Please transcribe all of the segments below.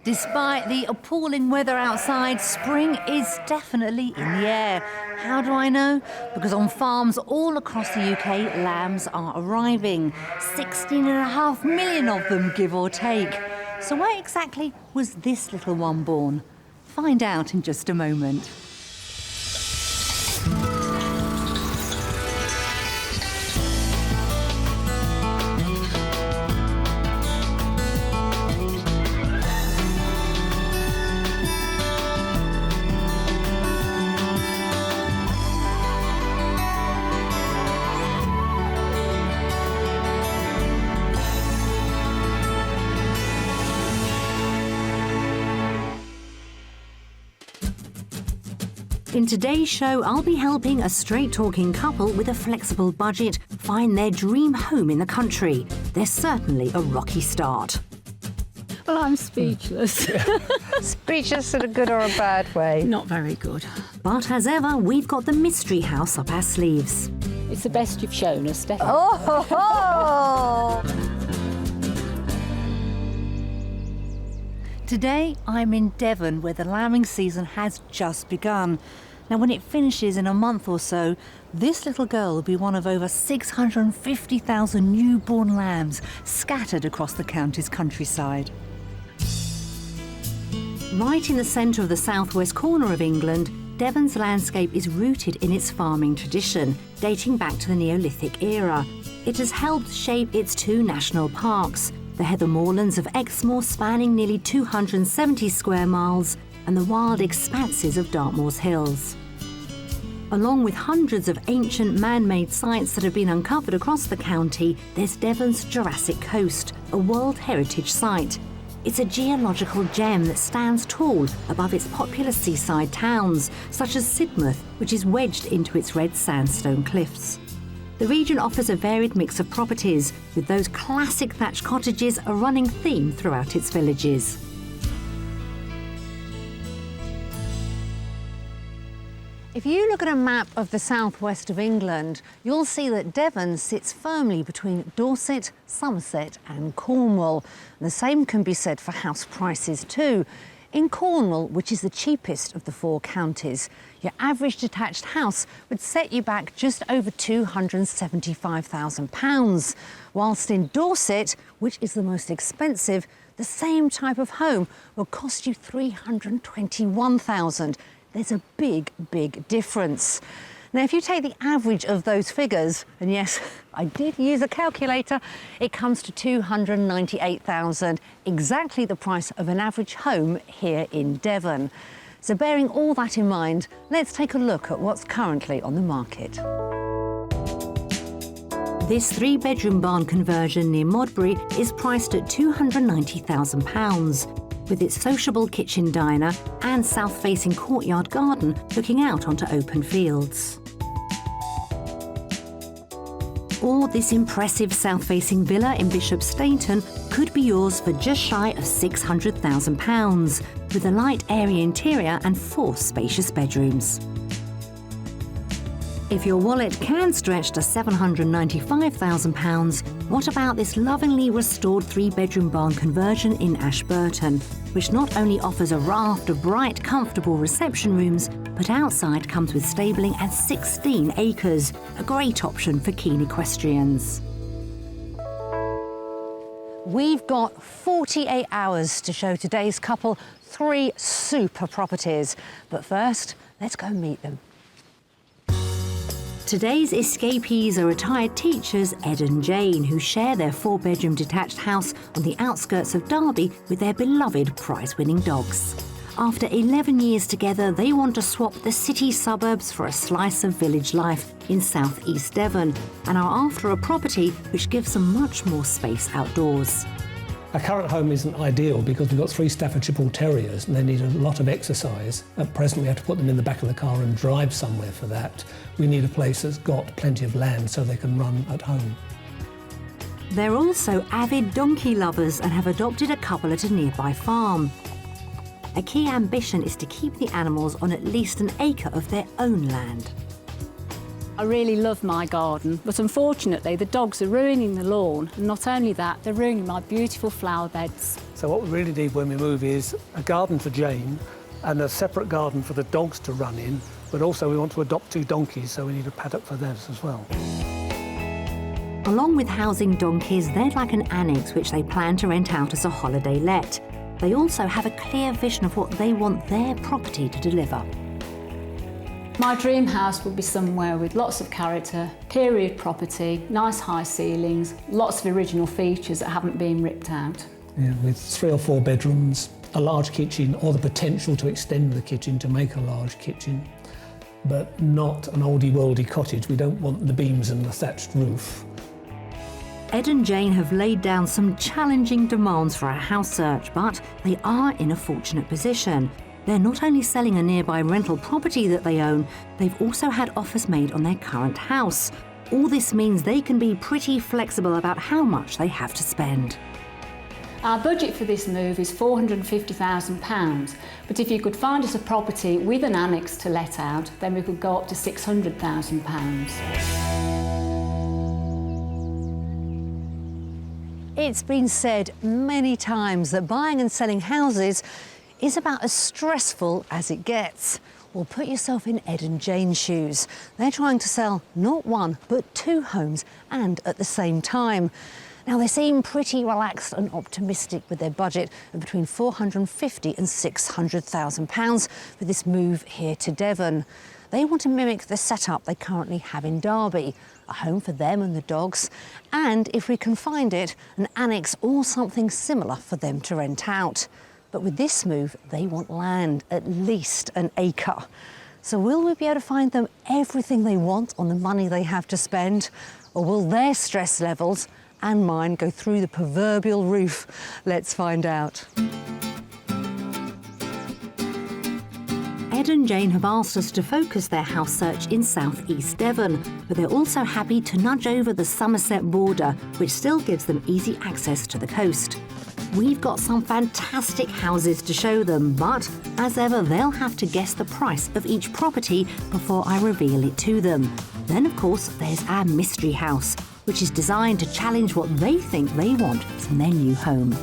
Despite the appalling weather outside, spring is definitely in the air. How do I know? Because on farms all across the UK, lambs are arriving. 16.5 million of them, give or take. So where exactly was this little one born? Find out in just a moment. In today's show, I'll be helping a straight-talking couple with a flexible budget find their dream home in the country. There's certainly a rocky start. Well, I'm speechless. Speechless in a good or a bad way? Not very good. But as ever, we've got the mystery house up our sleeves. It's the best you've shown us, Devon. Oh, ho, ho. Today, I'm in Devon, where the lambing season has just begun. Now, when it finishes in a month or so, this little girl will be one of over 650,000 newborn lambs scattered across the county's countryside. Right in the centre of the southwest corner of England, Devon's landscape is rooted in its farming tradition, dating back to the Neolithic era. It has helped shape its two national parks, the heather moorlands of Exmoor spanning nearly 270 square miles, and the wild expanses of Dartmoor's hills. Along with hundreds of ancient man-made sites that have been uncovered across the county, there's Devon's Jurassic Coast, a World Heritage Site. It's a geological gem that stands tall above its popular seaside towns, such as Sidmouth, which is wedged into its red sandstone cliffs. The region offers a varied mix of properties, with those classic thatched cottages a running theme throughout its villages. If you look at a map of the southwest of England, you'll see that Devon sits firmly between Dorset, Somerset and Cornwall. The same can be said for house prices too. In Cornwall, which is the cheapest of the four counties, your average detached house would set you back just over £275,000, whilst in Dorset, which is the most expensive, the same type of home will cost you £321,000. There's a big, big difference. Now, if you take the average of those figures, and yes, I did use a calculator, it comes to £298,000, exactly the price of an average home here in Devon. So bearing all that in mind, let's take a look at what's currently on the market. This three-bedroom barn conversion near Modbury is priced at £290,000. with its sociable kitchen diner and south-facing courtyard garden looking out onto open fields. Or this impressive south-facing villa in Bishop Stainton could be yours for just shy of £600,000, with a light, airy interior and 4 spacious bedrooms. If your wallet can stretch to £795,000, what about this lovingly restored 3-bedroom barn conversion in Ashburton, which not only offers a raft of bright, comfortable reception rooms, but outside comes with stabling and 16 acres, a great option for keen equestrians. We've got 48 hours to show today's couple 3 super properties. But first, let's go meet them. Today's escapees are retired teachers Ed and Jane, who share their 4-bedroom detached house on the outskirts of Derby with their beloved prize-winning dogs. After 11 years together, they want to swap the city suburbs for a slice of village life in south-east Devon and are after a property which gives them much more space outdoors. Our current home isn't ideal because we've got 3 Staffordshire Bull Terriers and they need a lot of exercise. At present, we have to put them in the back of the car and drive somewhere for that. We need a place that's got plenty of land so they can run at home. They're also avid donkey lovers and have adopted a couple at a nearby farm. A key ambition is to keep the animals on at least an acre of their own land. I really love my garden, but unfortunately the dogs are ruining the lawn, and not only that, they're ruining my beautiful flower beds. So what we really need when we move is a garden for Jane and a separate garden for the dogs to run in, but also we want to adopt 2 donkeys, so we need a paddock for those as well. Along with housing donkeys, they'd like an annex which they plan to rent out as a holiday let. They also have a clear vision of what they want their property to deliver. My dream house would be somewhere with lots of character, period property, nice high ceilings, lots of original features that haven't been ripped out. Yeah, with 3 or 4 bedrooms, a large kitchen, or the potential to extend the kitchen to make a large kitchen, but not an oldie-worldy cottage. We don't want the beams and the thatched roof. Ed and Jane have laid down some challenging demands for a house search, but they are in a fortunate position. They're not only selling a nearby rental property that they own, they've also had offers made on their current house. All this means they can be pretty flexible about how much they have to spend. Our budget for this move is £450,000, but if you could find us a property with an annex to let out, then we could go up to £600,000. It's been said many times that buying and selling houses is about as stressful as it gets. Well, put yourself in Ed and Jane's shoes. They're trying to sell not 1, but 2 homes, and at the same time. Now, they seem pretty relaxed and optimistic with their budget of between £450,000 and £600,000 for this move here to Devon. They want to mimic the setup they currently have in Derby, a home for them and the dogs, and, if we can find it, an annex or something similar for them to rent out. But with this move, they want land, at least an acre. So will we be able to find them everything they want on the money they have to spend? Or will their stress levels and mine go through the proverbial roof? Let's find out. Ed and Jane have asked us to focus their house search in South East Devon, but they're also happy to nudge over the Somerset border, which still gives them easy access to the coast. We've got some fantastic houses to show them, but as ever, they'll have to guess the price of each property before I reveal it to them. Then, of course, there's our mystery house, which is designed to challenge what they think they want from their new home.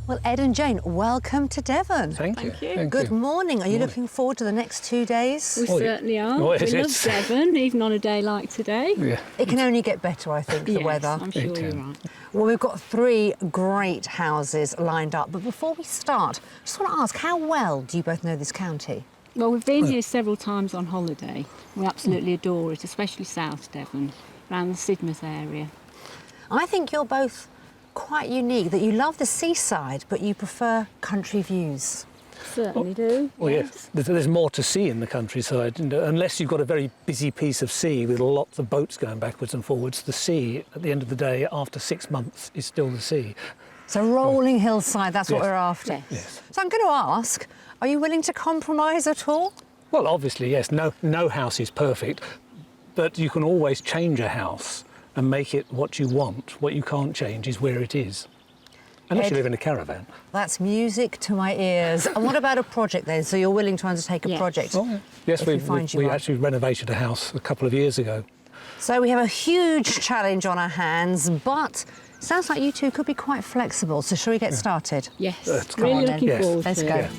Well, Ed and Jane, welcome to Devon. Thank you. Good morning. Are you looking forward to the next 2 days? We certainly are. Oh, we love Devon, even on a day like today. Yeah. It can only get better, I think, the Yes, weather. I'm sure you're right. Well, we've got 3 great houses lined up. But before we start, I just want to ask, how well do you both know this county? Well, we've been here several times on holiday. We absolutely adore it, especially South Devon, around the Sidmouth area. I think you're both quite unique, that you love the seaside, but you prefer country views. Certainly do. Well, yes, there's more to see in the countryside. Unless you've got a very busy piece of sea with lots of boats going backwards and forwards, the sea, at the end of the day, after 6 months, is still the sea. So rolling hillside, that's what Yes. we're after. Yes. Yes. So I'm going to ask, are you willing to compromise at all? Well, obviously, yes, no house is perfect, but you can always change a house and make it what you want. What you can't change is where it is. Unless Ed, you live in a caravan. That's music to my ears. And what about a project then? So you're willing to undertake a Yes. project? Oh, yeah. Yes, if we find you we one. actually renovated a house a couple of years ago. So we have a huge challenge on our hands, but it sounds like you two could be quite flexible. So shall we get started? Yes, Come really on then. looking Yes. forward Let's to go. it. Yeah.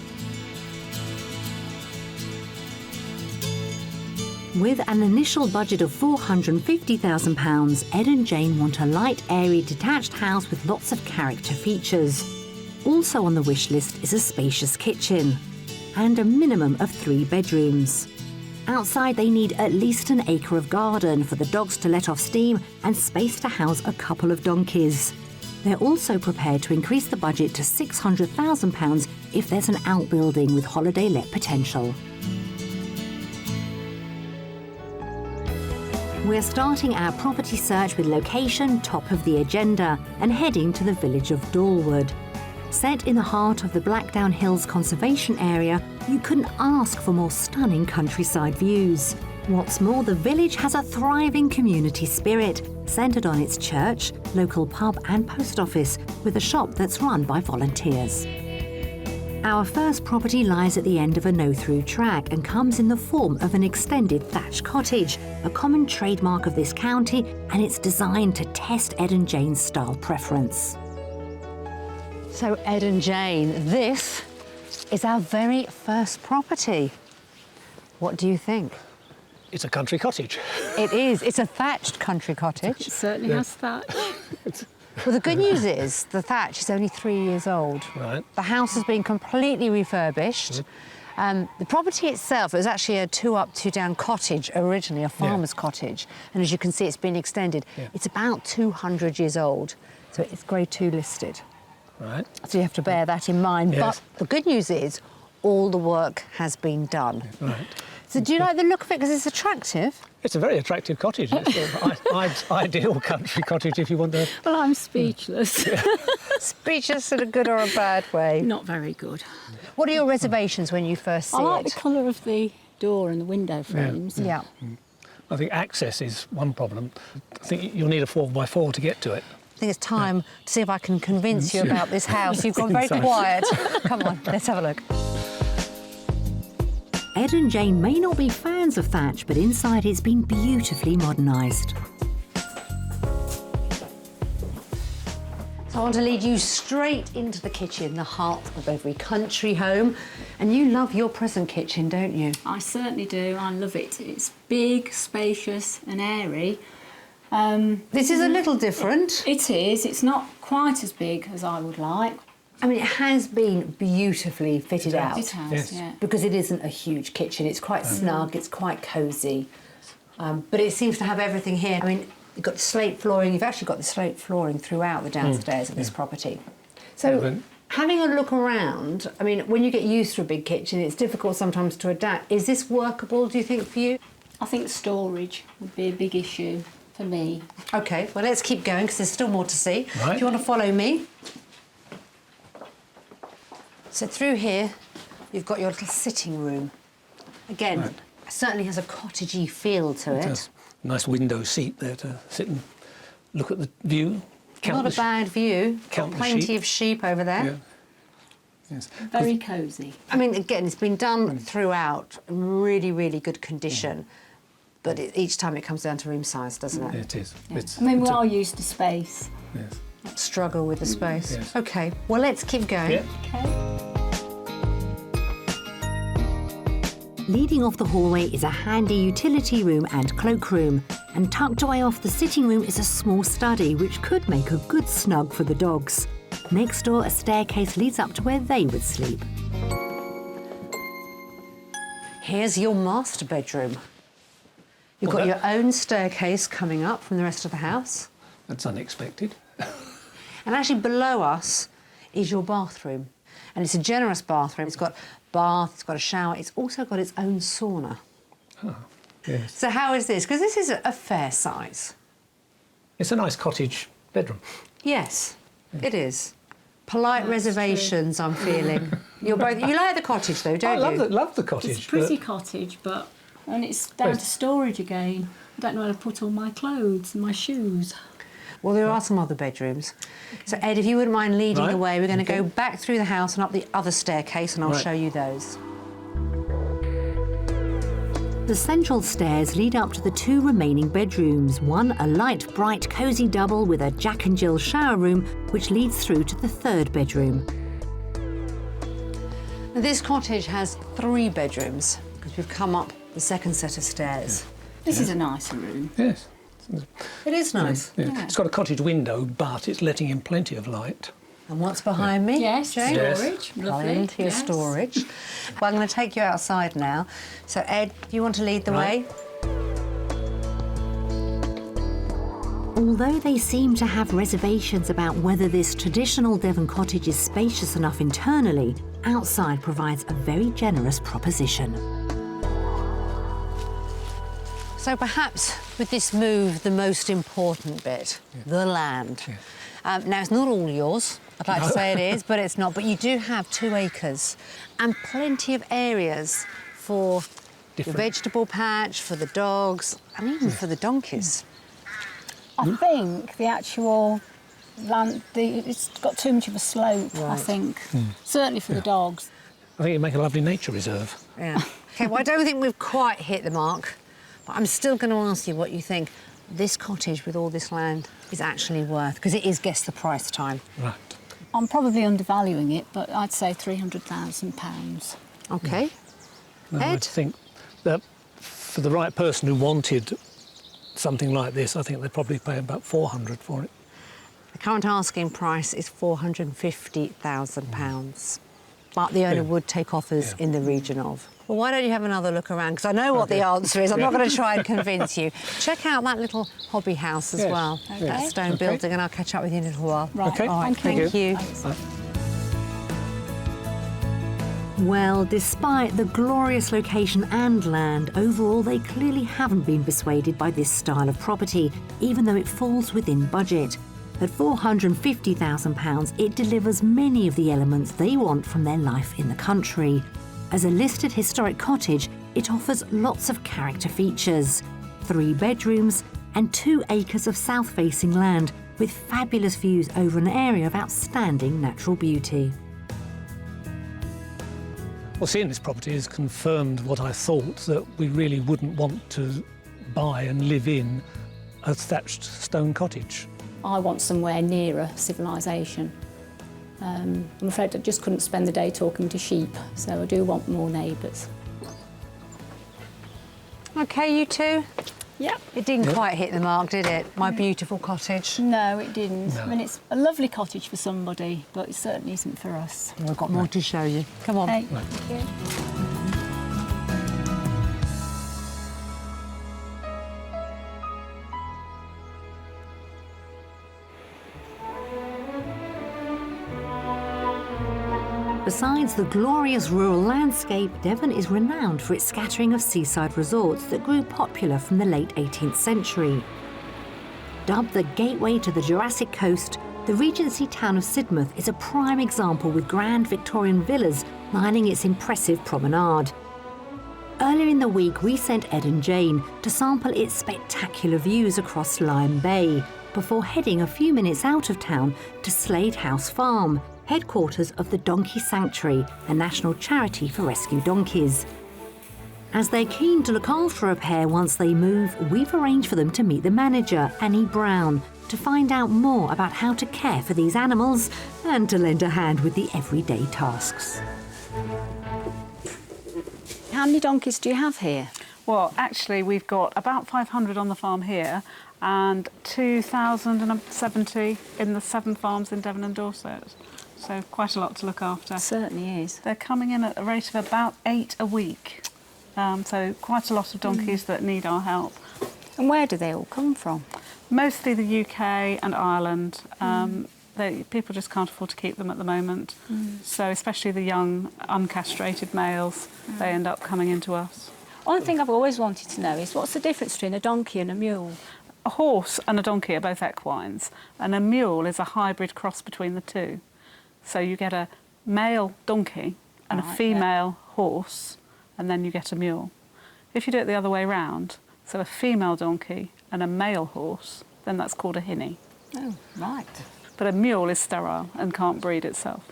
With an initial budget of £450,000, Ed and Jane want a light, airy, detached house with lots of character features. Also on the wish list is a spacious kitchen and a minimum of 3 bedrooms. Outside, they need at least an acre of garden for the dogs to let off steam and space to house a couple of donkeys. They're also prepared to increase the budget to £600,000 if there's an outbuilding with holiday let potential. We're starting our property search with location top of the agenda and heading to the village of Dorlwood. Set in the heart of the Blackdown Hills Conservation Area, you couldn't ask for more stunning countryside views. What's more, the village has a thriving community spirit, centred on its church, local pub and post office, with a shop that's run by volunteers. Our first property lies at the end of a no-through track and comes in the form of an extended thatched cottage, a common trademark of this county, and it's designed to test Ed and Jane's style preference. So, Ed and Jane, this is our very first property. What do you think? It's a country cottage. It is. It's a thatched country cottage. It certainly has thatch. Well, the good news is the thatch is only 3 years old. Right. The house has been completely refurbished. The property itself is actually a 2-up, 2-down cottage, originally a farmer's cottage. And as you can see, it's been extended. Yeah. It's about 200 years old, so it's Grade 2 listed. Right. So you have to bear that in mind. Yes. But the good news is all the work has been done. Right. So do you like the look of it because it's attractive? It's a very attractive cottage. It's an ideal country cottage if you want to... Well, I'm speechless. Speechless in a good or a bad way. Not very good. What are your reservations when you first see I like it? the colour of the door and the window frames. Yeah. I think access is one problem. I think you'll need a 4x4 to get to it. I think it's time to see if I can convince you about this house. You've gone very quiet. Come on, let's have a look. Ed and Jane may not be fans of thatch, but inside it's been beautifully modernised. So I want to lead you straight into the kitchen, the heart of every country home. And you love your present kitchen, don't you? I certainly do. I love it. It's big, spacious and airy. This is a little different. It is. It's not quite as big as I would like. I mean, it has been beautifully fitted out. It has, Yes. yeah. Because it isn't a huge kitchen. It's quite snug, it's quite cosy. But it seems to have everything here. I mean, you've got slate flooring. You've actually got the slate flooring throughout the downstairs of this property. So, having a look around, I mean, when you get used to a big kitchen, it's difficult sometimes to adapt. Is this workable, do you think, for you? I think storage would be a big issue for me. OK, well, let's keep going because there's still more to see. Right. Do you want to follow me? So through here, you've got your little sitting room. Again, it certainly has a cottagey feel to it. There's a nice window seat there to sit and look at the view. Not a bad view. count Got the plenty sheep. of sheep over there. Yeah. Yes. Very cosy. I mean, again, it's been done throughout in really, really good condition. But each time it comes down to room size, doesn't it? It is. Yeah. It's, I mean, we it's a- are used to space. yes. Struggle with the space. Yes. OK, well, let's keep going. Yeah. Okay. Leading off the hallway is a handy utility room and cloakroom, and tucked away off the sitting room is a small study which could make a good snug for the dogs. Next door, a staircase leads up to where they would sleep. Here's your master bedroom. You've got your own staircase coming up from the rest of the house. That's unexpected. And actually below us is your bathroom. And it's a generous bathroom. It's got bath, it's got a shower, it's also got its own sauna. Yes. So how is this? Because this is a fair size. It's a nice cottage bedroom. Yes, it is. Polite reservations, I'm feeling. You like the cottage though, don't I you? love the cottage. It's a pretty but cottage, but and it's down to storage again. I don't know where to put all my clothes and my shoes. Well, there are some other bedrooms. So, Ed, if you wouldn't mind leading the way, we're going to go back through the house and up the other staircase, and I'll show you those. The central stairs lead up to the two remaining bedrooms, one a light, bright, cosy double with a Jack and Jill shower room, which leads through to the third bedroom. Now, this cottage has 3 bedrooms, because we've come up the second set of stairs. This is a nicer room. yes. It is nice. Yeah. It's got a cottage window, but it's letting in plenty of light. And what's behind me? Yes, Jane? storage. Lovely. Plenty of storage. Well, I'm going to take you outside now. So, Ed, do you want to lead the way? Although they seem to have reservations about whether this traditional Devon cottage is spacious enough internally, outside provides a very generous proposition. So perhaps with this move, the most important bit, the land. Now, it's not all yours. I'd like to say it is, but it's not. But you do have 2 acres and plenty of areas for your vegetable patch, for the dogs, and even for the donkeys. I think the actual It's got too much of a slope, I think. Certainly for the dogs. I think it'd make a lovely nature reserve. Yeah. OK, well, I don't think we've quite hit the mark, but I'm still going to ask you what you think this cottage with all this land is actually worth, because it is guess the price time. Right. I'm probably undervaluing it, but I'd say £300,000. OK. No, Ed? I think that for the right person who wanted something like this, I think they'd probably pay about 400 for it. The current asking price is £450,000. But the owner would take offers in the region of. Well, why don't you have another look around? Because I know what the answer is. I'm not going to try and convince you. Check out that little hobby house as well. Okay. That stone building, and I'll catch up with you in a little while. Right. Okay. All right, thank you. Well, despite the glorious location and land, overall they clearly haven't been persuaded by this style of property, even though it falls within budget. At £450,000, it delivers many of the elements they want from their life in the country. As a listed historic cottage, it offers lots of character features. 3 bedrooms and 2 acres of south-facing land with fabulous views over an area of outstanding natural beauty. Well, seeing this property has confirmed what I thought, that we really wouldn't want to buy and live in a thatched stone cottage. I want somewhere nearer civilization. I'm afraid I just couldn't spend the day talking to sheep, so I do want more neighbours. OK, you two? Yep. It didn't quite hit the mark, did it? My beautiful cottage. No, it didn't. No. I mean, it's a lovely cottage for somebody, but it certainly isn't for us. We've got more to show you. Come on. Hey. Right. Yeah. Besides the glorious rural landscape, Devon is renowned for its scattering of seaside resorts that grew popular from the late 18th century. Dubbed the gateway to the Jurassic Coast, the Regency town of Sidmouth is a prime example with grand Victorian villas lining its impressive promenade. Earlier in the week, we sent Ed and Jane to sample its spectacular views across Lyme Bay, before heading a few minutes out of town to Slade House Farm, headquarters of the Donkey Sanctuary, a national charity for rescue donkeys. As they're keen to look after a pair once they move, we've arranged for them to meet the manager, Annie Brown, to find out more about how to care for these animals and to lend a hand with the everyday tasks. How many donkeys do you have here? Well, actually, we've got about 500 on the farm here and 2,070 in the 7 farms in Devon and Dorset. So quite a lot to look after. It certainly is. They're coming in at a rate of about 8 a week. So quite a lot of donkeys that need our help. And where do they all come from? Mostly the UK and Ireland. People just can't afford to keep them at the moment. So especially the young, uncastrated males, they end up coming into us. One thing I've always wanted to know is what's the difference between a donkey and a mule? A horse and a donkey are both equines, and a mule is a hybrid cross between the two. So you get a male donkey and a female horse, and then you get a mule. If you do it the other way round, so a female donkey and a male horse, then that's called a hinny. Oh, right. But a mule is sterile and can't breed itself.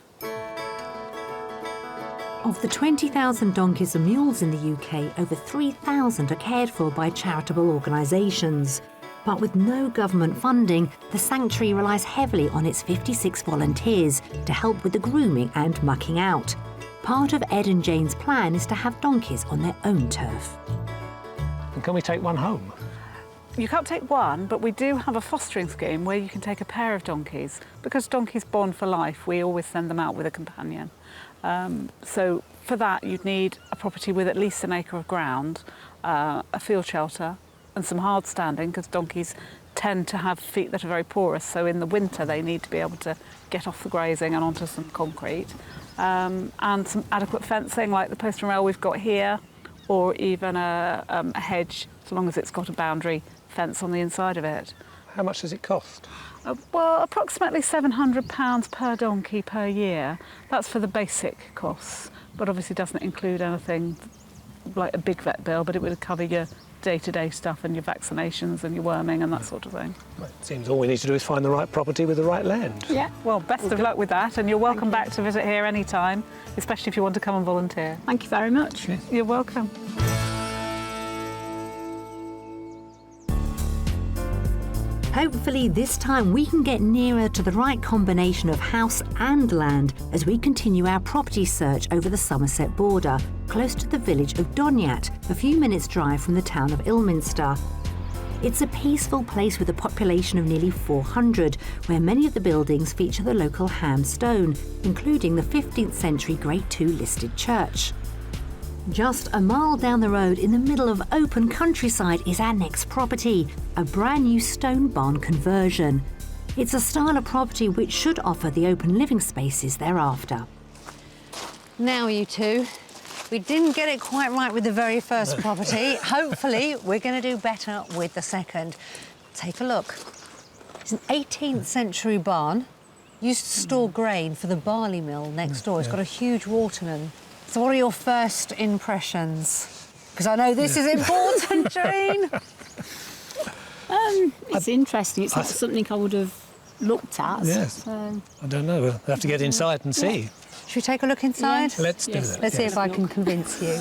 Of the 20,000 donkeys and mules in the UK, over 3,000 are cared for by charitable organisations. But with no government funding, the sanctuary relies heavily on its 56 volunteers to help with the grooming and mucking out. Part of Ed and Jane's plan is to have donkeys on their own turf. And can we take one home? You can't take one, but we do have a fostering scheme where you can take a pair of donkeys. Because donkeys bond for life, we always send them out with a companion. So for that, you'd need a property with at least an acre of ground, a field shelter, and some hard standing, because donkeys tend to have feet that are very porous, so in the winter they need to be able to get off the grazing and onto some concrete. And some adequate fencing, like the post and rail we've got here, or even a hedge, so long as it's got a boundary fence on the inside of it. How much does it cost? Well, approximately £700 per donkey per year. That's for the basic costs, but obviously doesn't include anything like a big vet bill, but it would cover your day-to-day stuff and your vaccinations and your worming and that sort of thing. It seems all we need to do is find the right property with the right land. Yeah, well, best of luck with that, and you're welcome back to visit here anytime, especially if you want to come and volunteer. Thank you very much. Yes. You're welcome. Hopefully this time we can get nearer to the right combination of house and land as we continue our property search over the Somerset border, close to the village of Donyat, a few minutes' drive from the town of Ilminster. It's a peaceful place with a population of nearly 400, where many of the buildings feature the local Ham stone, including the 15th century Grade II listed church. Just a mile down the road in the middle of open countryside is our next property, a brand new stone barn conversion. It's a style of property which should offer the open living spaces thereafter. Now, you two, we didn't get it quite right with the very first property. Hopefully, we're going to do better with the second. Take a look. It's an 18th century barn. Used to store grain for the barley mill next door. It's got a huge waterman. So what are your first impressions? Because I know this is important, Jane. It's interesting. It's not something I would have looked at. Yes. So. I don't know. We'll have to get inside and see. Should we take a look inside? Yes. Let's do Yes. that. Let's see if I can convince you.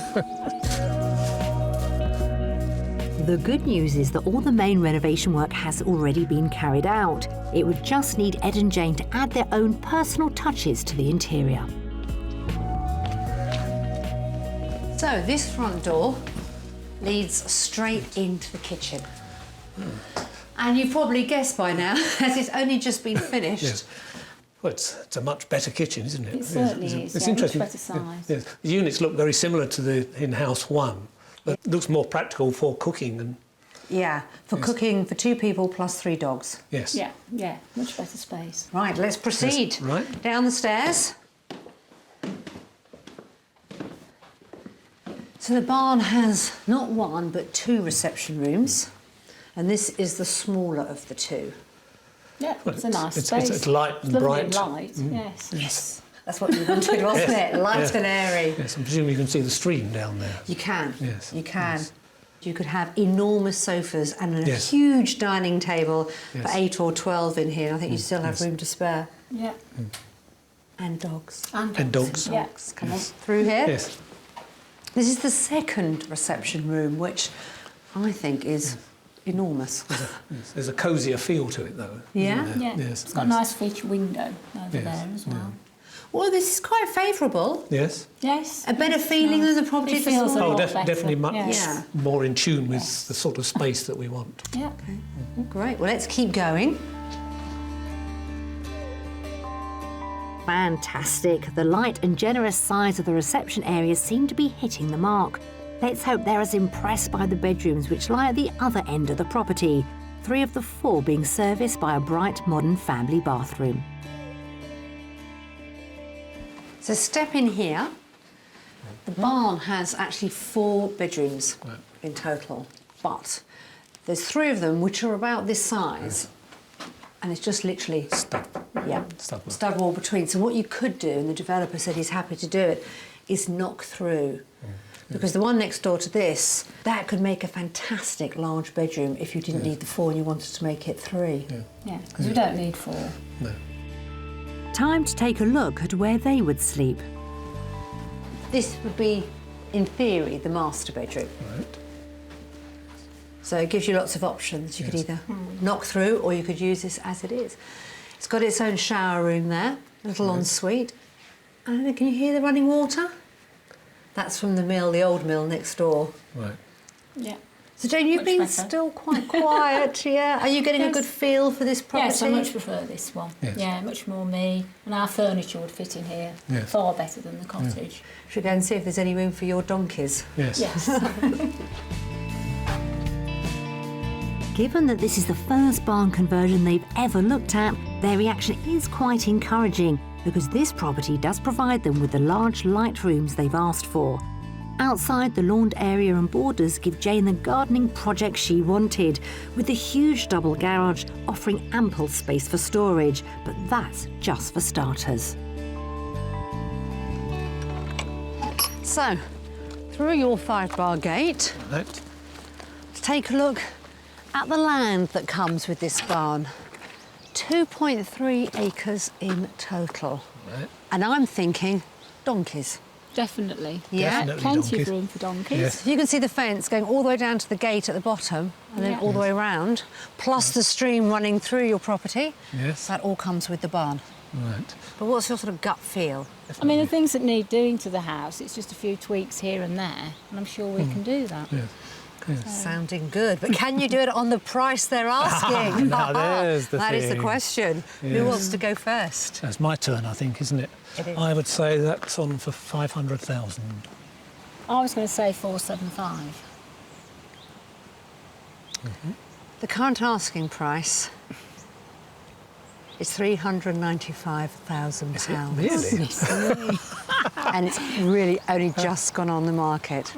The good news is that all the main renovation work has already been carried out. It would just need Ed and Jane to add their own personal touches to the interior. So this front door leads straight into the kitchen. And you've probably guessed by now, as it's only just been finished. Yes. Well, it's a much better kitchen, isn't it? It certainly is. It's Yeah, interesting. much better size. Yes. The units look very similar to the in-house one, but it looks more practical for cooking and Yeah, for cooking for 2 people plus 3 dogs. yes. Yeah, much better space. Right, let's proceed. Yes, right. Down the stairs. So the barn has not 1 but 2 reception rooms, and this is the smaller of the 2. Yeah, it's a nice it's- space. it's light and lovely bright. light, yes. Yes, that's what you wanted, wasn't Yes. it? Light Yes. and airy. Yes, I presume you can see the stream down there. You can. Yes, You can. yes. You could have enormous sofas and a Yes. huge dining table for Yes. 8 or 12 in here. I think you still have yes. room to spare. Yeah. And dogs. And dogs. Yeah. Come on through here. Yes. This is the second reception room, which I think is enormous. Yes. There's a cosier feel to it, though. Yeah? isn't there? Yeah, Yes. it's got a nice feature window over Yes, there as well. Well, this is quite favourable. Yes. Yes. A better it's feeling nice. than the property It feels before. a Oh, lot better. definitely much Yeah. more in tune with Yes. the sort of space that we want. Yeah. Oh, great. Well, let's keep going. Fantastic. The light and generous size of the reception areas seem to be hitting the mark. Let's hope they're as impressed by the bedrooms which lie at the other end of the property, 3 of the 4 being serviced by a bright modern family bathroom. So step in here. The barn has actually 4 bedrooms in total, but there's 3 of them which are about this size, and it's just literally stud wall between. So what you could do, and the developer said he's happy to do it, is knock through. Because the one next door to this, that could make a fantastic large bedroom if you didn't need the 4 and you wanted to make it 3. Yeah, because we don't need 4. No. Time to take a look at where they would sleep. This would be, in theory, the master bedroom. Right. So it gives you lots of options. You could either knock through or you could use this as it is. It's got its own shower room there, a little ensuite. And can you hear the running water? That's from the mill, the old mill next door. Right. Yeah. So Jane, you've Much been better. still quite quiet, yeah? Are you getting a Yes. good feel for this property? Yes, I much prefer this one. Yes. Yeah, much more me. And our furniture would fit in here Yes. far better than the cottage. Should we go and see if there's any room for your donkeys? Yes. Yes. Given that this is the first barn conversion they've ever looked at, their reaction is quite encouraging because this property does provide them with the large light rooms they've asked for. Outside, the lawned area and borders give Jane the gardening project she wanted, with the huge double garage offering ample space for storage, but that's just for starters. So, through your 5-bar gate, Right. to take a look at the land that comes with this barn. 2.3 acres in total. Right. And I'm thinking donkeys. Definitely. Yeah. Definitely Plenty donkeys. of room for donkeys. Yes. You can see the fence going all the way down to the gate at the bottom and then Yeah. all the way around, plus the stream running through your property. Yes. That all comes with the barn. Right. But what's your sort of gut feel? I mean, the things that need doing to the house, it's just a few tweaks here and there, and I'm sure we can do that. Yes. Yes. Sounding good, but can you do it on the price they're asking? Now, there's the That is the thing. question. Who Yes. wants to go first? That's my turn, I think, isn't it? It is. I would say that's on for 500,000. I was going to say 475. The current asking price is £395,000. Really? And it's really only just gone on the market.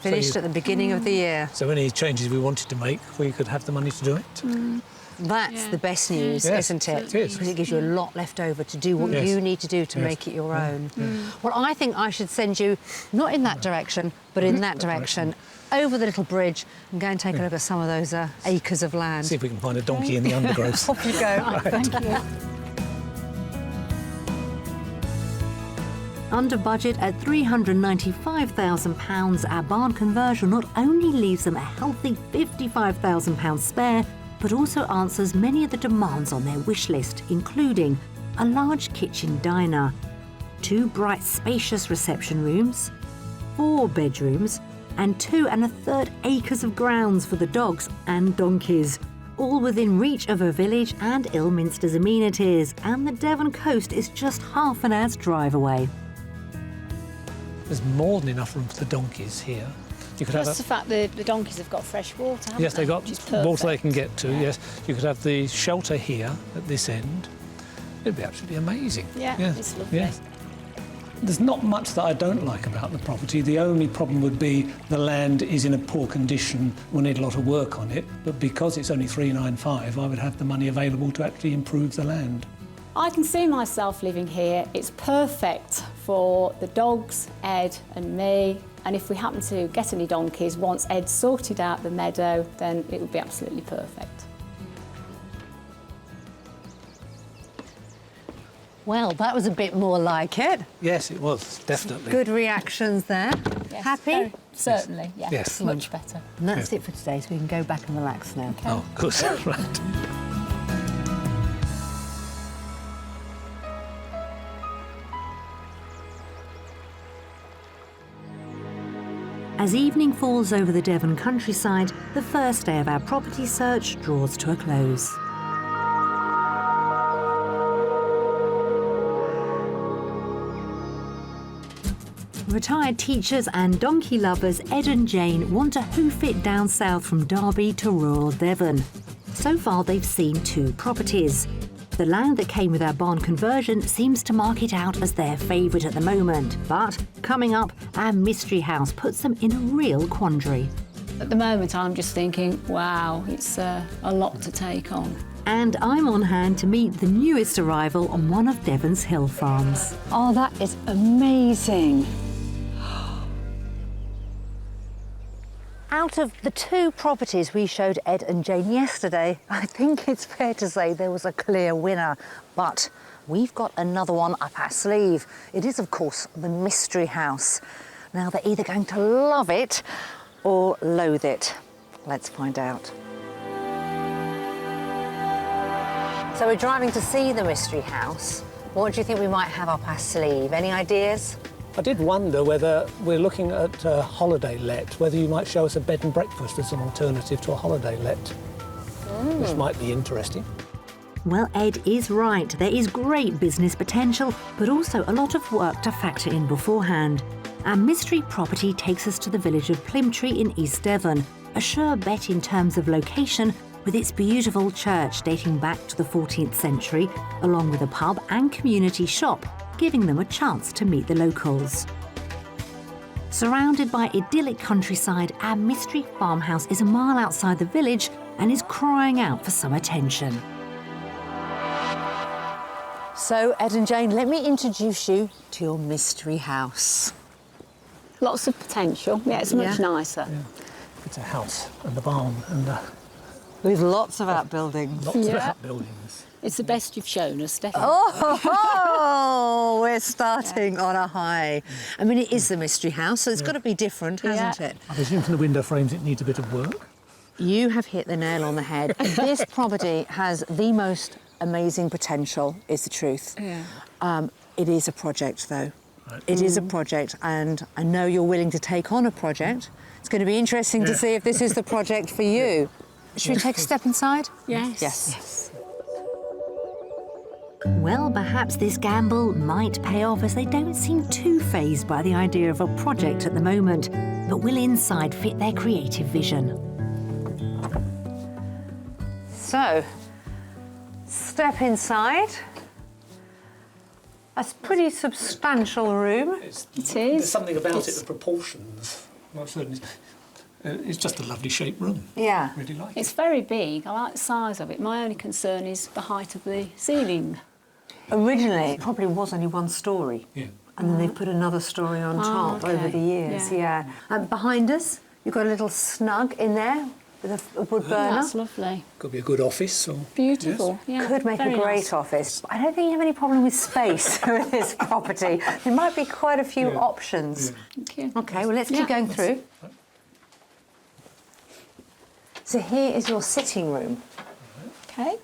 Finished you- at the beginning of the year. So any changes we wanted to make, we could have the money to do it. That's Yeah. the best news, Yes, isn't it? it is. Because it gives you a lot left over to do what Yes. you need to do to Yes. make it your own. Well, I think I should send you, not in that direction, but in that direction, over the little bridge and go and take a look at some of those acres of land. See if we can find a donkey in the undergrowth. Off you go. Thank you. Under budget at £395,000, our barn conversion not only leaves them a healthy £55,000 spare, but also answers many of the demands on their wish list, including a large kitchen diner, 2 bright spacious reception rooms, 4 bedrooms, and 2 1/3 acres of grounds for the dogs and donkeys, all within reach of a village and Ilminster's amenities, and the Devon coast is just half an hour's drive away. There's more than enough room for the donkeys here. You could have Plus the fact that the donkeys have got fresh water, haven't yes, they've got Which is water they perfect. can get to, yes. You could have the shelter here at this end. It'd be absolutely amazing. Yeah, Yes, it's lovely. yes. There's not much that I don't like about the property. The only problem would be the land is in a poor condition. We'll need a lot of work on it. But because it's only 395, I would have the money available to actually improve the land. I can see myself living here. It's perfect for the dogs, Ed and me. And if we happen to get any donkeys, once Ed's sorted out the meadow, then it would be absolutely perfect. Well, that was a bit more like it. Yes, it was, definitely. Good reactions there. Yes, Happy? very- certainly, yes. Yes. Much better. And that's it for today, so we can go back and relax now. Oh, good. Right. As evening falls over the Devon countryside, the first day of our property search draws to a close. Retired teachers and donkey lovers Ed and Jane want to hoof it down south from Derby to rural Devon. So far they've seen 2 properties. The land that came with our barn conversion seems to mark it out as their favourite at the moment. But coming up, our mystery house puts them in a real quandary. At the moment, I'm just thinking, wow, it's a lot to take on. And I'm on hand to meet the newest arrival on one of Devon's hill farms. Oh, that is amazing. Out of the 2 properties we showed Ed and Jane yesterday, I think it's fair to say there was a clear winner. But we've got another one up our sleeve. It is, of course, the mystery house. Now, they're either going to love it or loathe it. Let's find out. So we're driving to see the mystery house. What do you think we might have up our sleeve? Any ideas? I did wonder whether we're looking at a holiday let, whether you might show us a bed and breakfast as an alternative to a holiday let, which might be interesting. Well, Ed is right. There is great business potential, but also a lot of work to factor in beforehand. Our mystery property takes us to the village of Plymtree in East Devon, a sure bet in terms of location, with its beautiful church dating back to the 14th century, along with a pub and community shop, giving them a chance to meet the locals. Surrounded by idyllic countryside, our mystery farmhouse is a mile outside the village and is crying out for some attention. So, Ed and Jane, let me introduce you to your mystery house. Lots of potential. Yeah, it's much Yeah. nicer. It's a house and a barn and With lots of outbuildings. lots of outbuildings. It's the best you've shown us, Devon. Oh, we're starting on a high. I mean, it is the mystery house, so it's got to be different, hasn't it? I presume from the window frames it needs a bit of work. You have hit the nail on the head. This property has the most amazing potential, is the truth. Yeah. It is a project, though. Right. It is a project, and I know you're willing to take on a project. It's going to be interesting to see if this is the project for you. Should we take a step inside? Yes. Yes. Well, perhaps this gamble might pay off as they don't seem too fazed by the idea of a project at the moment. But will inside fit their creative vision? So, step inside. That's a pretty substantial room. It There's is. something about it, the proportions. Well, certainly, it's just a lovely shaped room. Yeah. Really like It's it. very big. I like the size of it. My only concern is the height of the ceiling. Originally, it probably was only one story. Yeah. And then they've put another story on top okay. over the years, yeah. Behind us, you've got a little snug in there with a wood burner. That's lovely. Could be a good office or... Beautiful. Yeah, Could make a very great nice. office. I don't think you have any problem with space with this property. There might be quite a few options. Thank you. OK, well, let's keep going through. So here is your sitting room. Okay.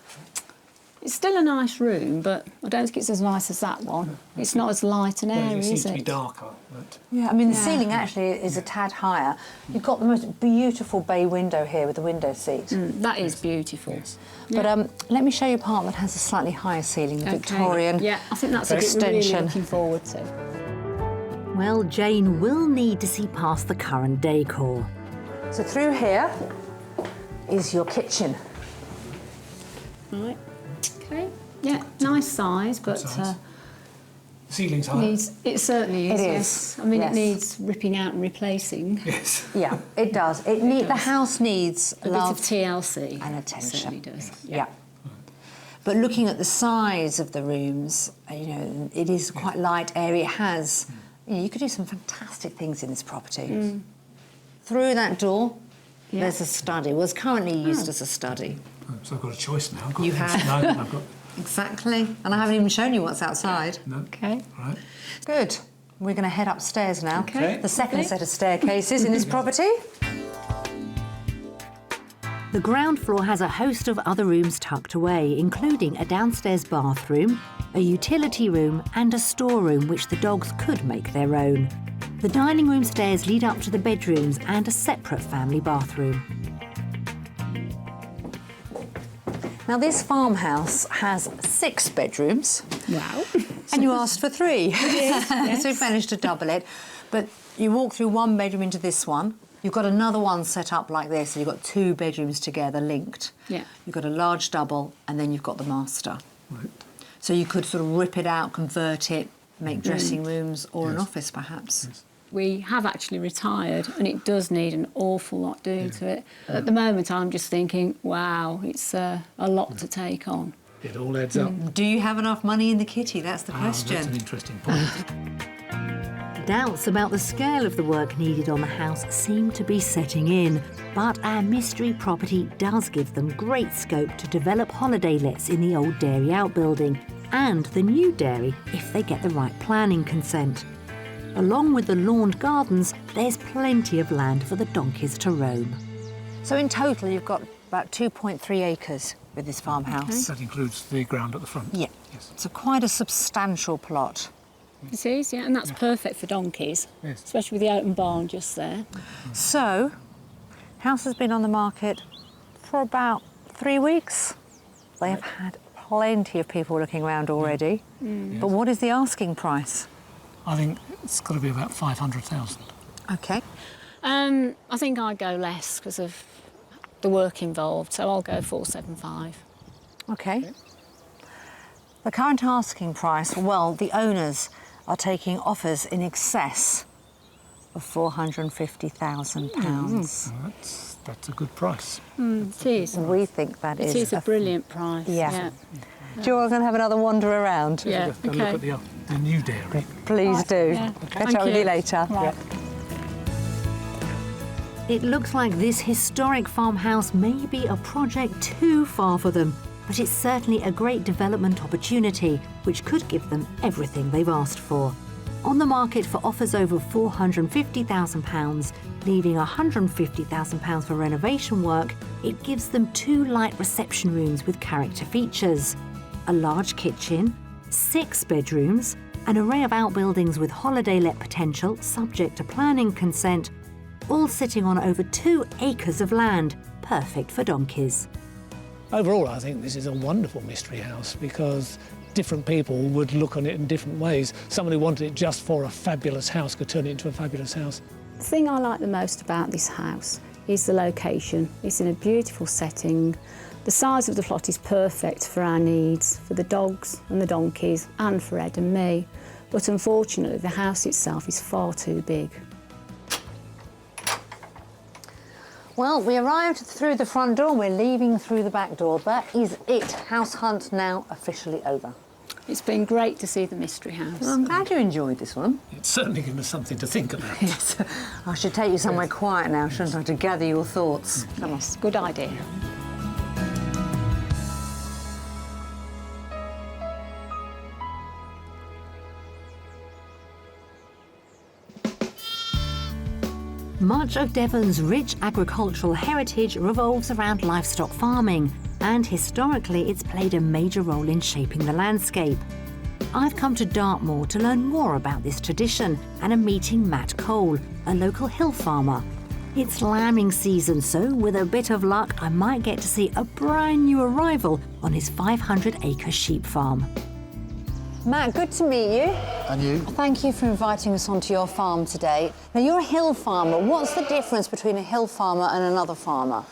It's still a nice room, but I don't think it's as nice as that one. It's not as light and airy, it seems is to be it? darker. But Yeah, I mean, the ceiling actually is a tad higher. You've got the most beautiful bay window here with the window seat. That is beautiful. But let me show you a part that has a slightly higher ceiling, the Okay. Victorian Yeah, I think that's a bit we're really extension. looking forward to. Well, Jane will need to see past the current decor. So through here is your kitchen. Right. Okay. Yeah, nice size, but size. The ceiling's high. it certainly is. It is, Yes. I mean, yes. it needs ripping out and replacing. Yes. Yeah, it does. The house needs A love bit of TLC. and It attention. certainly does. Yeah. But looking at the size of the rooms, you know, it is quite light, airy. It has, you could do some fantastic things in this property. Through that door, there's a study. Well, it's currently used as a study. So I've got a choice now. I've got You have. No, I've got... Exactly. And I haven't even shown you what's outside. No. Okay. Right. Good. We're going to head upstairs now. Okay. The second set of staircases in this property. The ground floor has a host of other rooms tucked away, including a downstairs bathroom, a utility room and a storeroom which the dogs could make their own. The dining room stairs lead up to the bedrooms and a separate family bathroom. Now, this farmhouse has 6 bedrooms. Wow. And you asked for 3. So we've managed to double it. But you walk through one bedroom into this one. You've got another one set up like this, so you've got 2 bedrooms together linked. Yeah. You've got a large double, and then you've got the master. Right. So you could sort of rip it out, convert it, make dressing rooms or an office perhaps. We have actually retired, and it does need an awful lot doing to it. At the moment, I'm just thinking, wow, it's a lot to take on. It all adds up. Do you have enough money in the kitty? That's the question. That's an interesting point. Doubts about the scale of the work needed on the house seem to be setting in, but our mystery property does give them great scope to develop holiday lets in the old dairy outbuilding and the new dairy if they get the right planning consent. Along with the lawned gardens, there's plenty of land for the donkeys to roam. So in total, you've got about 2.3 acres with this farmhouse. That includes the ground at the front. Yeah. Yes. So quite a substantial plot. It is, yeah, and that's perfect for donkeys, Yes. especially with the open barn just there. So, house has been on the market for about 3 weeks. They have had plenty of people looking around already. But what is the asking price? I think it's got to be about 500,000. Okay. I think I'd go less because of the work involved, so I'll go 475. Okay. The current asking price, well, the owners are taking offers in excess of £450,000. Well, that's a good price. It is. We think that It is a brilliant price. Yeah. Do you want to have another wander around? Yeah. Have a look at the new dairy. Please do. Yeah. Catch up with you later. Right. It looks like this historic farmhouse may be a project too far for them, but it's certainly a great development opportunity which could give them everything they've asked for. On the market for offers over £450,000, leaving £150,000 for renovation work, it gives them 2 light reception rooms with character features, a large kitchen, 6 bedrooms, an array of outbuildings with holiday let potential subject to planning consent, all sitting on over 2 acres of land, perfect for donkeys. Overall, I think this is a wonderful mystery house because different people would look on it in different ways. Someone who wanted it just for a fabulous house could turn it into a fabulous house. The thing I like the most about this house is the location. It's in a beautiful setting. The size of the plot is perfect for our needs, for the dogs and the donkeys, and for Ed and me. But unfortunately, the house itself is far too big. Well, we arrived through the front door, we're leaving through the back door. That is it. House hunt now officially over. It's been great to see the mystery house. Well, I'm glad you enjoyed this one. It's certainly given us something to think about. Yes. I should take you somewhere quiet now, shouldn't I, to gather your thoughts? Come on. Yes, good idea. Much of Devon's rich agricultural heritage revolves around livestock farming, and historically it's played a major role in shaping the landscape. I've come to Dartmoor to learn more about this tradition and am meeting Matt Cole, a local hill farmer. It's lambing season, so with a bit of luck I might get to see a brand new arrival on his 500-acre sheep farm. Matt, good to meet you. And you? Thank you for inviting us onto your farm today. Now, you're a hill farmer. What's the difference between a hill farmer and another farmer?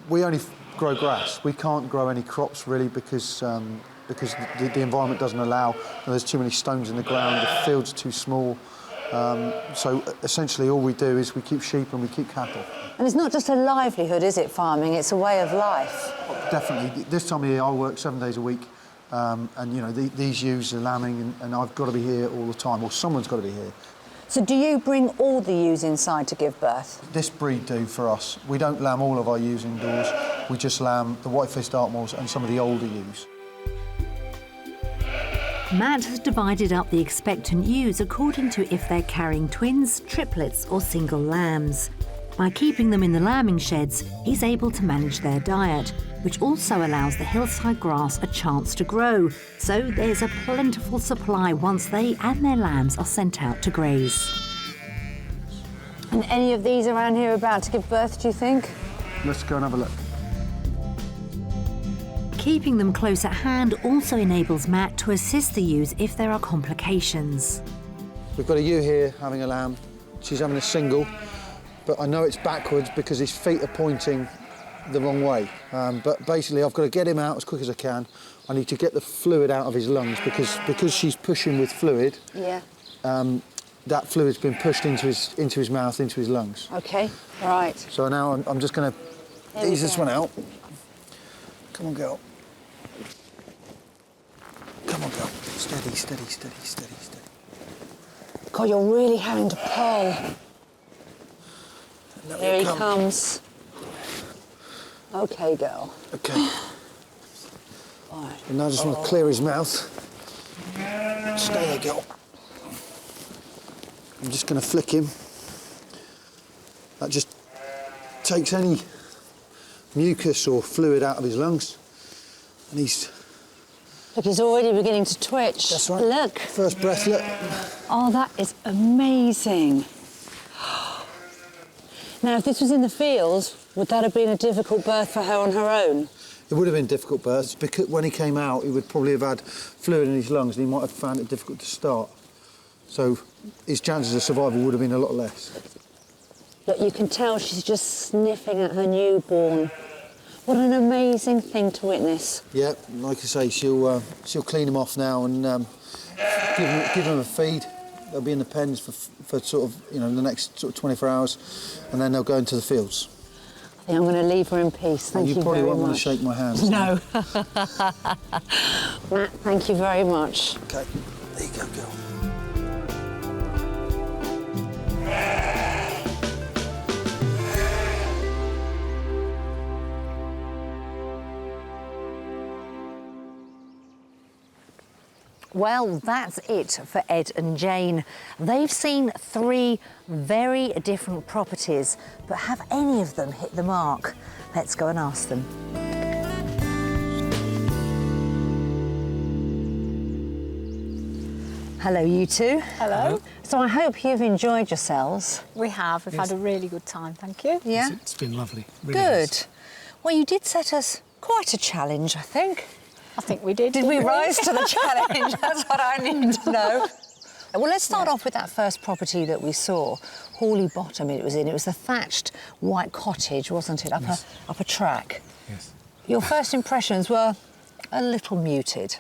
We only grow grass. We can't grow any crops, really, because the environment doesn't allow. There's too many stones in the ground, the field's too small. So, essentially, all we do is we keep sheep and we keep cattle. And it's not just a livelihood, is it, farming? It's a way of life. Definitely. This time of year, I work 7 days a week. And, you know, these ewes are lambing and I've got to be here all the time, or someone's got to be here. So do you bring all the ewes inside to give birth? This breed do for us. We don't lamb all of our ewes indoors. We just lamb the white-faced Dartmoors and some of the older ewes. Matt has divided up the expectant ewes according to if they're carrying twins, triplets or single lambs. By keeping them in the lambing sheds, he's able to manage their diet, which also allows the hillside grass a chance to grow, so there's a plentiful supply once they and their lambs are sent out to graze. And any of these around here about to give birth, do you think? Let's go and have a look. Keeping them close at hand also enables Matt to assist the ewes if there are complications. We've got a ewe here having a lamb. She's having a single, but I know it's backwards because his feet are pointing the wrong way. But basically, I've got to get him out as quick as I can. I need to get the fluid out of his lungs because she's pushing with fluid. Yeah. That fluid's been pushed into his mouth, into his lungs. OK, right. So now I'm just going to ease this one out. Come on, girl. Come on, girl. Steady, steady, steady, steady, steady. God, you're really having to pull. Here he comes. OK, girl. OK. All right. And now I just want to clear his mouth. Stay there, girl. I'm just going to flick him. That just takes any mucus or fluid out of his lungs. And he's... Look, he's already beginning to twitch. That's right. Look. First breath, look. Oh, that is amazing. Now, if this was in the fields, would that have been a difficult birth for her on her own? It would have been difficult births because when he came out, he would probably have had fluid in his lungs and he might have found it difficult to start. So his chances of survival would have been a lot less. Look, you can tell she's just sniffing at her newborn. What an amazing thing to witness. Yeah, like I say, she'll clean him off now and give him a feed. They'll be in the pens for sort of, you know, the next sort of 24 hours, and then they'll go into the fields. I think I'm going to leave her in peace. Thank you very much. You probably won't want to shake my hand. No. Matt, thank you very much. OK, there you go, girl. Well, that's it for Ed and Jane. They've seen 3 very different properties, but have any of them hit the mark? Let's go and ask them. Hello, you two. Hello. So I hope you've enjoyed yourselves. We have. We've had a really good time, thank you. Yeah? It's been lovely. Really Good. nice. Well, you did set us quite a challenge, I think. I think we did. Did we didn't rise to the challenge? That's what I need to know. Well, let's start off with that first property that we saw, Hawley Bottom it was in. It was the thatched white cottage, wasn't it, up a track? Yes. Your first impressions were a little muted.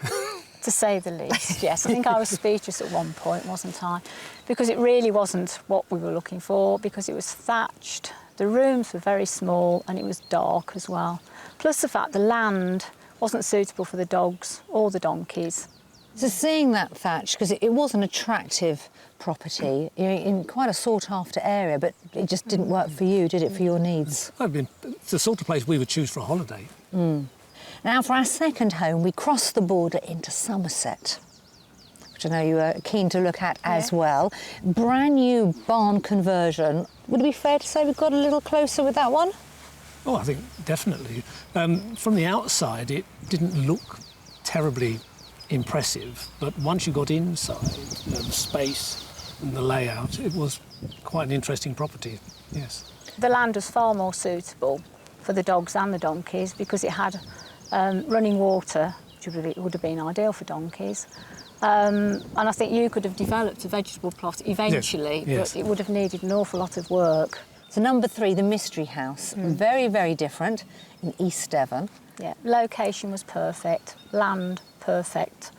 To say the least, yes. I think I was speechless at one point, wasn't I? Because it really wasn't what we were looking for, because it was thatched, the rooms were very small, and it was dark as well. Plus the fact the land wasn't suitable for the dogs or the donkeys. So seeing that thatch, because it was an attractive property, in quite a sought-after area, but it just didn't work for you, did it, for your needs? It's the sort of place we would choose for a holiday. Now, for our second home, we crossed the border into Somerset, which I know you were keen to look at as well. Brand new barn conversion. Would it be fair to say we got a little closer with that one? Oh, I think definitely. From the outside, it didn't look terribly impressive, but once you got inside, the space and the layout, it was quite an interesting property, yes. The land was far more suitable for the dogs and the donkeys because it had running water, which would have been ideal for donkeys. And I think you could have developed a vegetable plot eventually, yes. but it would have needed an awful lot of work. So number 3, the Mystery House. Very, very different in East Devon. Yeah, location was perfect, land perfect.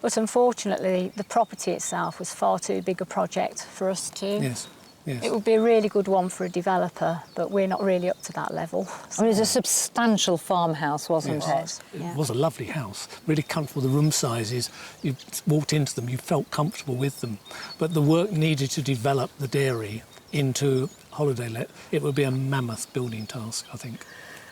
But unfortunately, the property itself was far too big a project for us to. Yes, yes. It would be a really good one for a developer, but we're not really up to that level. I mean, it was a substantial farmhouse, wasn't Yes. it? It was a lovely house, really comfortable. The room sizes, you walked into them, you felt comfortable with them. But the work needed to develop the dairy into holiday let. It would be a mammoth building task, I think.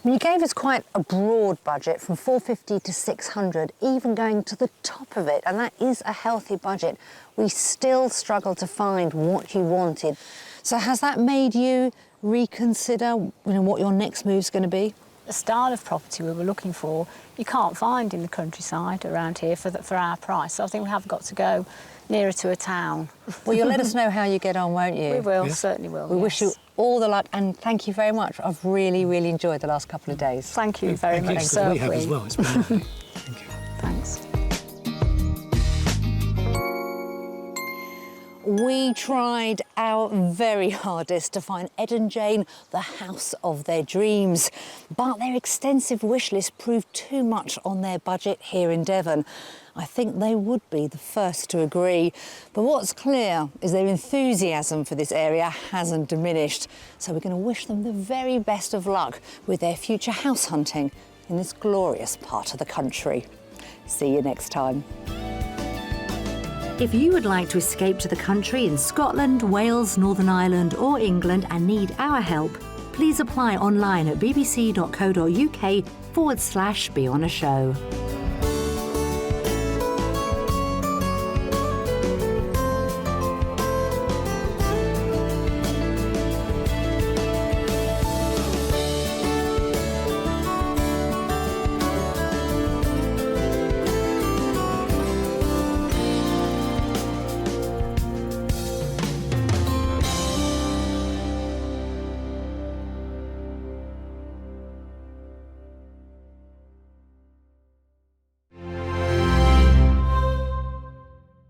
I mean, you gave us quite a broad budget, from 450 to 600, even going to the top of it, and that is a healthy budget. We still struggle to find what you wanted. So has that made you reconsider, what your next move's going to be? The style of property we were looking for, you can't find in the countryside around here for our price. So I think we have got to go nearer to a town. Well, you'll let us know how you get on, won't you? We will, Yes. certainly will. We wish you all the luck, and thank you very much. I've really, really enjoyed the last couple of days. Thank you very much. Yes, So we have have as we. well. It's been lovely. Thank you. Thanks. We tried our very hardest to find Ed and Jane the house of their dreams, but their extensive wish list proved too much on their budget here in Devon. I think they would be the first to agree. But what's clear is their enthusiasm for this area hasn't diminished. So we're going to wish them the very best of luck with their future house hunting in this glorious part of the country. See you next time. If you would like to escape to the country in Scotland, Wales, Northern Ireland or England and need our help, please apply online at bbc.co.uk/be on a show.